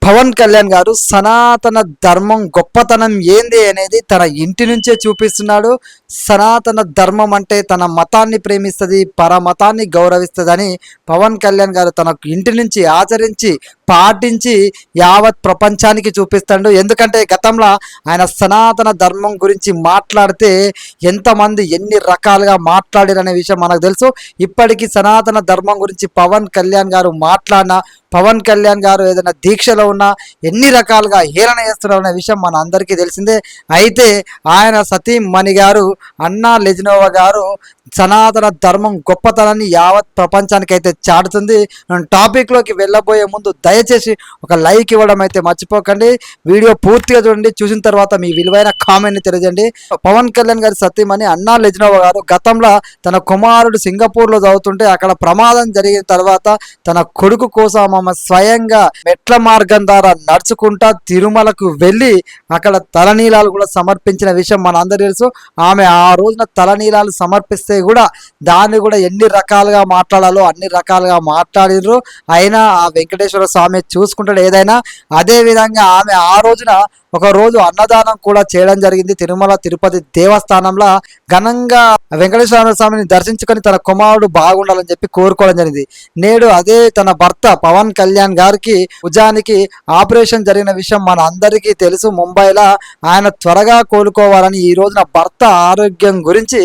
పవన్ కళ్యాణ్ గారు సనాతన ధర్మం గొప్పతనం ఏంది అనేది తన ఇంటి నుంచే చూపిస్తున్నాడు. సనాతన ధర్మం అంటే తన మతాన్ని ప్రేమిస్తుంది, పరమతాన్ని గౌరవిస్తుందని పవన్ కళ్యాణ్ గారు తన ఇంటి నుంచి ఆచరించి పాటించి యావత్ ప్రపంచానికి చూపిస్తాడు. ఎందుకంటే గతంలో ఆయన సనాతన ధర్మం గురించి మాట్లాడితే ఎంతమంది ఎన్ని రకాలుగా మాట్లాడారనే విషయం మనకు తెలుసు. ఇప్పటికీ సనాతన ధర్మం గురించి పవన్ కళ్యాణ్ గారు మాట్లాడిన, పవన్ కళ్యాణ్ గారు ఏదైనా దీక్షలో ఉన్నా ఎన్ని రకాలుగా హేళన చేస్తున్నారు అనే విషయం మన అందరికీ తెలిసిందే. అయితే ఆయన సతీమణి గారు అన్నా లెజినోవా గారు సనాతన ధర్మం గొప్పతనాన్ని యావత్ ప్రపంచానికి అయితే చాటుతుంది. టాపిక్లోకి వెళ్ళబోయే ముందు దయచేసి ఒక లైక్ ఇవ్వడం అయితే మర్చిపోకండి. వీడియో పూర్తిగా చూడండి, చూసిన తర్వాత మీ విలువైన కామెంట్ని తెలియజేయండి. పవన్ కళ్యాణ్ గారి సతీమణి అన్నా లెజినోవా గారు గతంలో తన కుమారుడు సింగపూర్లో చదువుతుంటే అక్కడ ప్రమాదం జరిగిన తర్వాత తన కొడుకు కోసం ఆమె స్వయంగా మెట్ల మార్గం ద్వారా నడుచుకుంటా తిరుమలకు వెళ్ళి అక్కడ తలనీలాలు కూడా సమర్పించిన విషయం మన అందరూ తెలుసు. ఆమె ఆ రోజున తలనీలాలు సమర్పిస్తే కూడా దాన్ని కూడా ఎన్ని రకాలుగా మాట్లాడాలో అన్ని రకాలుగా మాట్లాడినరు. అయినా ఆ వెంకటేశ్వర స్వామి చూసుకుంటాడు ఏదైనా. అదే విధంగా ఆమె ఆ రోజున ఒక రోజు అన్నదానం కూడా చేయడం జరిగింది. తిరుమల తిరుపతి దేవస్థానంలో ఘనంగా వెంకటేశ్వర స్వామిని దర్శించుకొని తన కుమారుడు బాగుండాలని చెప్పి కోరుకోవడం జరిగింది. నేడు అదే తన భర్త పవన్ కళ్యాణ్ గారికి భుజానికి ఆపరేషన్ జరిగిన విషయం మన అందరికీ తెలుసు. ముంబైలో ఆయన త్వరగా కోలుకోవాలని ఈ రోజున భర్త ఆరోగ్యం గురించి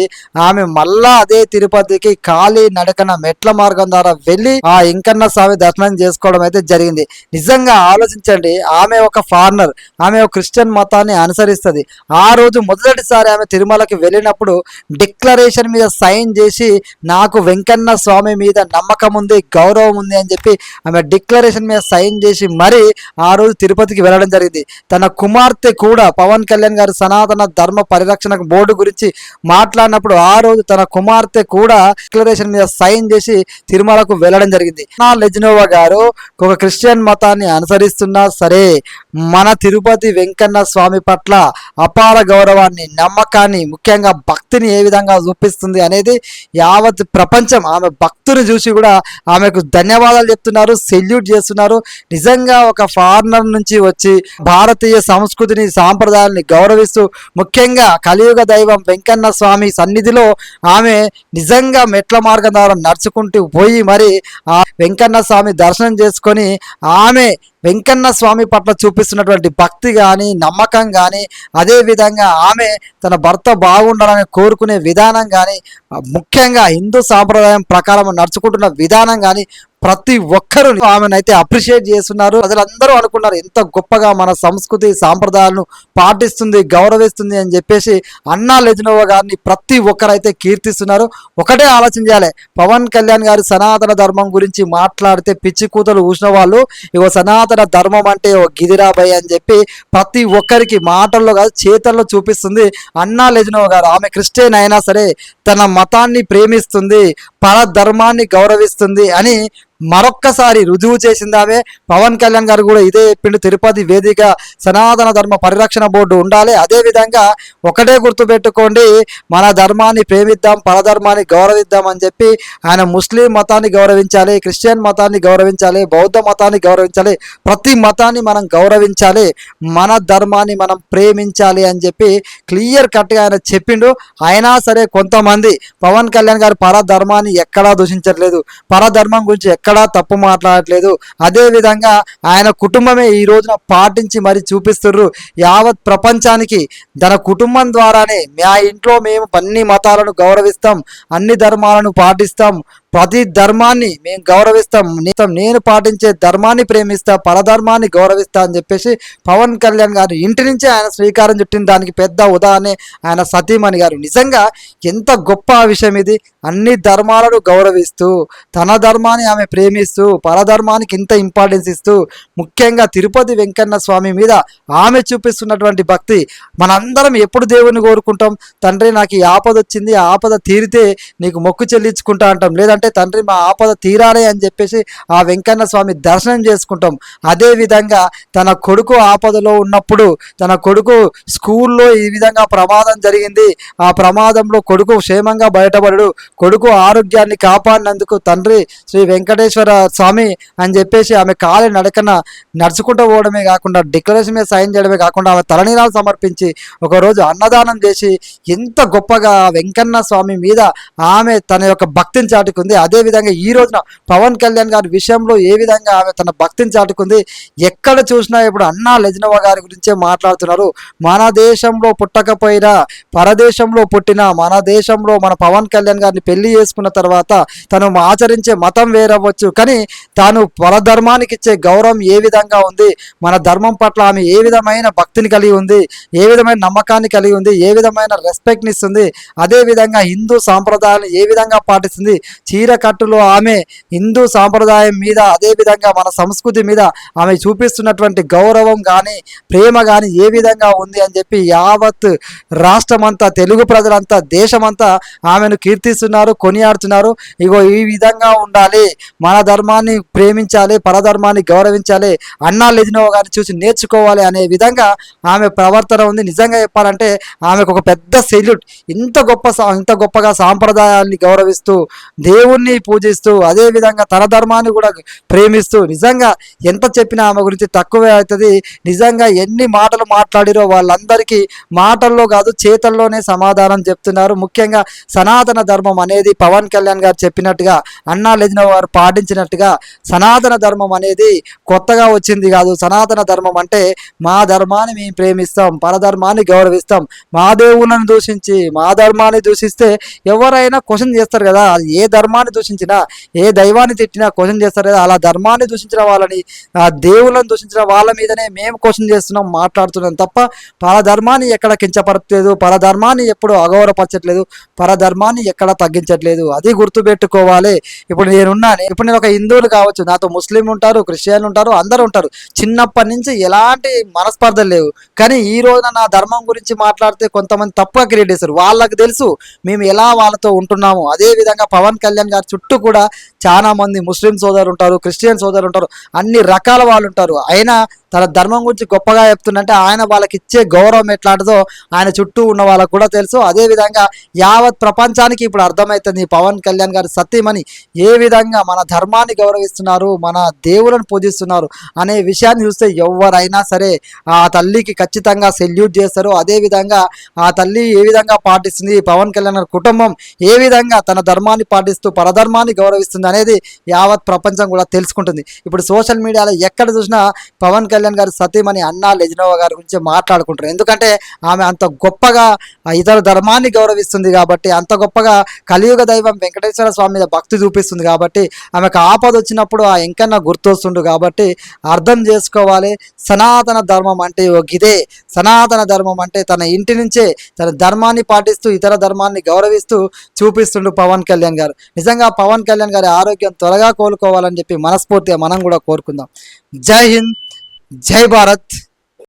ఆమె మళ్ళా అదే తిరుపతికి ఖాళీ నడకన మెట్ల మార్గం ద్వారా వెళ్ళి ఆ వెంకన్న స్వామి దర్శనం చేసుకోవడం అయితే జరిగింది. నిజంగా ఆలోచించండి, ఆమె ఒక ఫారినర్, ఆమె ఒక క్రిస్టియన్ మతాన్ని అనుసరిస్తుంది. ఆ రోజు మొదటిసారి ఆమె తిరుమలకి వెళ్ళినప్పుడు డిక్లరేషన్ మీద సైన్ చేసి నాకు వెంకన్న స్వామి మీద నమ్మకం ఉంది, గౌరవం ఉంది అని చెప్పి ఆమె డిక్లరేషన్ మీద సైన్ చేసి మరి ఆ రోజు తిరుపతికి వెళ్ళడం జరిగింది. తన కుమార్తె కూడా పవన్ కళ్యాణ్ గారు సనాతన ధర్మ పరిరక్షణ బోర్డు గురించి మాట్లాడినప్పుడు ఆ రోజు తన కుమార్తె కూడా డిక్లరేషన్ మీద సైన్ చేసి తిరుమలకు వెళ్ళడం జరిగింది. లెజినోవా గారు ఒక క్రిస్టియన్ మతాన్ని అనుసరిస్తున్నా సరే మన తిరుపతి వెంకన్న స్వామి పట్ల అపార గౌరవాన్ని, నమ్మకాన్ని, ముఖ్యంగా భక్తిని ఏ విధంగా చూపిస్తుంది అనేది యావత్ ప్రపంచం ఆమె భక్తుని చూసి కూడా ఆమెకు ధన్యవాదాలు చెప్తున్నారు, సెల్యూట్ చేస్తున్నారు. నిజంగా ఒక ఫారినర్ నుంచి వచ్చి భారతీయ సంస్కృతిని, సాంప్రదాయాన్ని గౌరవిస్తూ ముఖ్యంగా కలియుగ దైవం వెంకన్న స్వామి సన్నిధిలో ఆమె నిజంగా మెట్ల మార్గం ద్వారా నడుచుకుంటూ పోయి మరి ఆ వెంకన్న స్వామి దర్శనం చేసుకొని ఆమె వెంకన్న స్వామి పట్ల చూపిస్తున్నటువంటి భక్తి కానీ, నమ్మకం కానీ, అదేవిధంగా ఆమె తన భర్త బాగుండాలని కోరుకునే విధానం కానీ, ముఖ్యంగా హిందూ సాంప్రదాయం ప్రకారం నడుచుకుంటున్న విధానం కానీ ప్రతి ఒక్కరూ ఆమెనైతే అప్రిషియేట్ చేస్తున్నారు. ప్రజలందరూ అనుకున్నారు ఎంత గొప్పగా మన సంస్కృతి సాంప్రదాయాలను పాటిస్తుంది, గౌరవిస్తుంది అని చెప్పేసి అన్నా లెజినోవా గారిని ప్రతి ఒక్కరైతే కీర్తిస్తున్నారు. ఒకటే ఆలోచన చేయాలి, పవన్ కళ్యాణ్ గారు సనాతన ధర్మం గురించి మాట్లాడితే పిచ్చి కూతలు ఊసిన వాళ్ళు ఇగో సనాతన ధర్మం అంటే ఓ గిరిరాబాయ్ అని చెప్పి ప్రతి ఒక్కరికి మాటల్లో కాదు చేతల్లో చూపిస్తుంది అన్నా లెజినోవా గారు. ఆమె క్రిస్టియన్ అయినా సరే తన మతాన్ని ప్రేమిస్తుంది, పరధర్మాన్ని గౌరవిస్తుంది అని మరొక్కసారి రుజువు చేసింది ఆమె. పవన్ కళ్యాణ్ గారు కూడా ఇదే చెప్పిండు, తిరుపతి వేదిక సనాతన ధర్మ పరిరక్షణ బోర్డు ఉండాలి. అదేవిధంగా ఒకటే గుర్తుపెట్టుకోండి, మన ధర్మాన్ని ప్రేమిద్దాం, పరధర్మాన్ని గౌరవిద్దాం అని చెప్పి ఆయన ముస్లిం మతాన్ని గౌరవించాలి, క్రిస్టియన్ మతాన్ని గౌరవించాలి, బౌద్ధ మతాన్ని గౌరవించాలి, ప్రతి మతాన్ని మనం గౌరవించాలి, మన ధర్మాన్ని మనం ప్రేమించాలి అని చెప్పి క్లియర్ కట్గా ఆయన చెప్పిండు. అయినా సరే కొంతమంది పవన్ కళ్యాణ్ గారు పరధర్మాన్ని ఎక్కడా దూషించట్లేదు, పరధర్మం గురించి ఎక్కడా తప్పు మాట్లాడట్లేదు. అదే విధంగా ఆయన కుటుంబమే ఈ రోజున పాటించి మరి చూపిస్తున్నారు యావత్ ప్రపంచానికి. తన కుటుంబం ద్వారానే మా ఇంట్లో మేము అన్ని మతాలను గౌరవిస్తాం, అన్ని ధర్మాలను పాటిస్తాం, ప్రతి ధర్మాన్ని మేము గౌరవిస్తాం, నేను పాటించే ధర్మాన్ని ప్రేమిస్తా, పరధర్మాన్ని గౌరవిస్తా అని చెప్పేసి పవన్ కళ్యాణ్ గారు ఇంటి నుంచే ఆయన శ్రీకారం చుట్టిన దానికి పెద్ద ఉదాహరణ ఆయన సతీమణి గారు. నిజంగా ఎంత గొప్ప విషయం ఇది. అన్ని ధర్మాలను గౌరవిస్తూ తన ధర్మాన్ని ఆమె ప్రేమిస్తూ పరధర్మానికి ఇంత ఇంపార్టెన్స్ ఇస్తూ ముఖ్యంగా తిరుపతి వెంకన్న స్వామి మీద ఆమె చూపిస్తున్నటువంటి భక్తి. మనందరం ఎప్పుడు దేవుని కోరుకుంటాం, తండ్రి నాకు ఈ ఆపద వచ్చింది, ఆ ఆపద తీరితే నీకు మొక్కు చెల్లించుకుంటా అంటాం, లేదంటే ఎందుకంటే తండ్రి మా ఆపద తీరాలి అని చెప్పేసి ఆ వెంకన్న స్వామి దర్శనం చేసుకుంటాం. అదేవిధంగా తన కొడుకు ఆపదలో ఉన్నప్పుడు, తన కొడుకు స్కూల్లో ఈ విధంగా ప్రమాదం జరిగింది, ఆ ప్రమాదంలో కొడుకు క్షేమంగా బయటపడడు, కొడుకు ఆరోగ్యాన్ని కాపాడినందుకు తండ్రి శ్రీ వెంకటేశ్వర స్వామి అని చెప్పేసి ఆమె కాలి నడకన నడుచుకుంటూ పోవడమే కాకుండా డిక్లరేషన్ మీద సైన్ చేయడమే కాకుండా ఆమె తలనీలాలు సమర్పించి ఒకరోజు అన్నదానం చేసి ఎంత గొప్పగా వెంకన్న స్వామి మీద ఆమె తన యొక్క భక్తిని చాటుకుంది. అదేవిధంగా ఈ రోజున పవన్ కళ్యాణ్ గారి విషయంలో ఏ విధంగా ఆమె తన భక్తిని చాటుకుంది. ఎక్కడ చూసినా ఇప్పుడు అన్నా లెజినోవ గారి గురించే మాట్లాడుతున్నారు. మన దేశంలో పుట్టకపోయినా పరదేశంలో పుట్టిన, మన దేశంలో మన పవన్ కళ్యాణ్ గారిని పెళ్లి చేసుకున్న తర్వాత తను ఆచరించే మతం వేరవచ్చు, కానీ తాను పరధర్మానికి ఇచ్చే గౌరవం ఏ విధంగా ఉంది, మన ధర్మం పట్ల ఆమె ఏ విధమైన భక్తిని కలిగి ఉంది, ఏ విధమైన నమ్మకాన్ని కలిగి ఉంది, ఏ విధమైన రెస్పెక్ట్ని ఇస్తుంది, అదేవిధంగా హిందూ సాంప్రదాయాలను ఏ విధంగా పాటిస్తుంది, చీర కట్టులో ఆమె హిందూ సాంప్రదాయం మీద అదేవిధంగా మన సంస్కృతి మీద ఆమె చూపిస్తున్నటువంటి గౌరవం కానీ ప్రేమ కానీ ఏ విధంగా ఉంది అని చెప్పి యావత్ రాష్ట్రమంతా, తెలుగు ప్రజలంతా, దేశమంతా ఆమెను కీర్తిస్తున్నారు, కొనియాడుతున్నారు. ఇగో ఈ విధంగా ఉండాలి, మన ధర్మాన్ని ప్రేమించాలి, పరధర్మాన్ని గౌరవించాలి, అన్నా లెజినోవ గారిని చూసి నేర్చుకోవాలి అనే విధంగా ఆమె ప్రవర్తన ఉంది. నిజంగా చెప్పాలంటే ఆమెకు ఒక పెద్ద సెల్యూట్. ఇంత గొప్పగా సాంప్రదాయాన్ని గౌరవిస్తూ, దేవుణ్ణి పూజిస్తూ, అదేవిధంగా తన ధర్మాన్ని కూడా ప్రేమిస్తూ, నిజంగా ఎంత చెప్పినా ఆమె గురించి తక్కువే అవుతుంది. నిజంగా ఎన్ని మాటలు మాట్లాడిరో వాళ్ళందరికీ మాటల్లో కాదు చేతల్లోనే సమాధానం చెప్తున్నారు. ముఖ్యంగా సనాతన ధర్మం అనేది పవన్ కళ్యాణ్ గారు చెప్పినట్టుగా, అన్నా లెజినోవ గారు పాటించినట్టుగా సనాతన ధర్మం అనేది కొత్తగా వచ్చింది కాదు. సనాతన ధర్మం అంటే మా ధర్మాన్ని మేము ప్రేమిస్తాం, పరధర్మాన్ని గౌరవిస్తాం. మా దేవుళ్ళని దూషించి మా ధర్మాన్ని దూషిస్తే ఎవరైనా క్వశ్చన్ చేస్తారు కదా. అది ఏ ధర్మాన్ని దూషించినా, ఏ దైవాన్ని తిట్టినా క్వశ్చన్ చేస్తారు కదా. అలా ధర్మాన్ని దూషించిన వాళ్ళని, ఆ దేవుళ్ళని దూషించిన వాళ్ళ మీదనే మేము క్వశ్చన్ చేస్తున్నాం, మాట్లాడుతున్నాం తప్ప పరధర్మాన్ని ఎక్కడ కించపరచలేదు, పరధర్మాన్ని ఎప్పుడు అగౌరవపరచట్లేదు, పరధర్మాన్ని ఎక్కడ తగ్గించట్లేదు. అది గుర్తుపెట్టుకోవాలి. ఇప్పుడు నేను ఒక హిందువులు కావచ్చు, నాతో ముస్లిం ఉంటారు, క్రిస్టియన్లు ఉంటారు, అందరూ ఉంటారు. చిన్నప్పటి నుంచి ఎలాంటి మనస్పర్ధలు లేవు. కానీ ఈ రోజున నా ధర్మం గురించి మాట్లాడితే కొంతమంది తప్పుగా క్రియేట్ చేస్తారు. వాళ్ళకి తెలుసు మేము ఎలా వాళ్ళతో ఉంటున్నాము. అదే విధంగా పవన్ కళ్యాణ్ గారి చుట్టూ కూడా చాలా మంది ముస్లిం సోదరులు ఉంటారు, క్రిస్టియన్ సోదరులు ఉంటారు, అన్ని రకాల వాళ్ళు ఉంటారు. అయినా తన ధర్మం గురించి గొప్పగా చెప్తుందంటే ఆయన వాళ్ళకి ఇచ్చే గౌరవం ఎట్లాంటిదో ఆయన చుట్టూ ఉన్న వాళ్ళకు కూడా తెలుసు. అదేవిధంగా యావత్ ప్రపంచానికి ఇప్పుడు అర్థమవుతుంది పవన్ కళ్యాణ్ గారి సత్యమని ఏ విధంగా మన ధర్మాన్ని గౌరవిస్తున్నారు, మన దేవులను పూజిస్తున్నారు అనే విషయాన్ని చూస్తే ఎవరైనా సరే ఆ తల్లికి ఖచ్చితంగా సెల్యూట్ చేస్తారు. అదేవిధంగా ఆ తల్లి ఏ విధంగా పాటిస్తుంది, పవన్ కళ్యాణ్ గారి కుటుంబం ఏ విధంగా తన ధర్మాన్ని పాటిస్తూ పరధర్మాన్ని గౌరవిస్తుంది అనేది యావత్ ప్రపంచం కూడా తెలుసుకుంటుంది. ఇప్పుడు సోషల్ మీడియాలో ఎక్కడ చూసినా పవన్ కళ్యాణ్ గారి సతీమణి అన్నా లెజినోవ గారి గురించి మాట్లాడుకుంటారు. ఎందుకంటే ఆమె అంత గొప్పగా ఇతర ధర్మాన్ని గౌరవిస్తుంది కాబట్టి, అంత గొప్పగా కలియుగ దైవం వెంకటేశ్వర స్వామి మీద భక్తి చూపిస్తుంది కాబట్టి, ఆమెకు ఆపద వచ్చినప్పుడు ఆ వెంకన్న గుర్తొస్తుండు కాబట్టి అర్థం చేసుకోవాలి. సనాతన ధర్మం అంటే ఇదే. సనాతన ధర్మం అంటే తన ఇంటి నుంచే తన ధర్మాన్ని పాటిస్తూ ఇతర ధర్మాన్ని గౌరవిస్తూ చూపిస్తుండు పవన్ కళ్యాణ్ గారు. నిజంగా పవన్ కళ్యాణ్ గారి ఆరోగ్యం త్వరగా కోలుకోవాలని చెప్పి మనస్ఫూర్తిగా మనం కూడా కోరుకుందాం. జై హింద్, జై భారత్.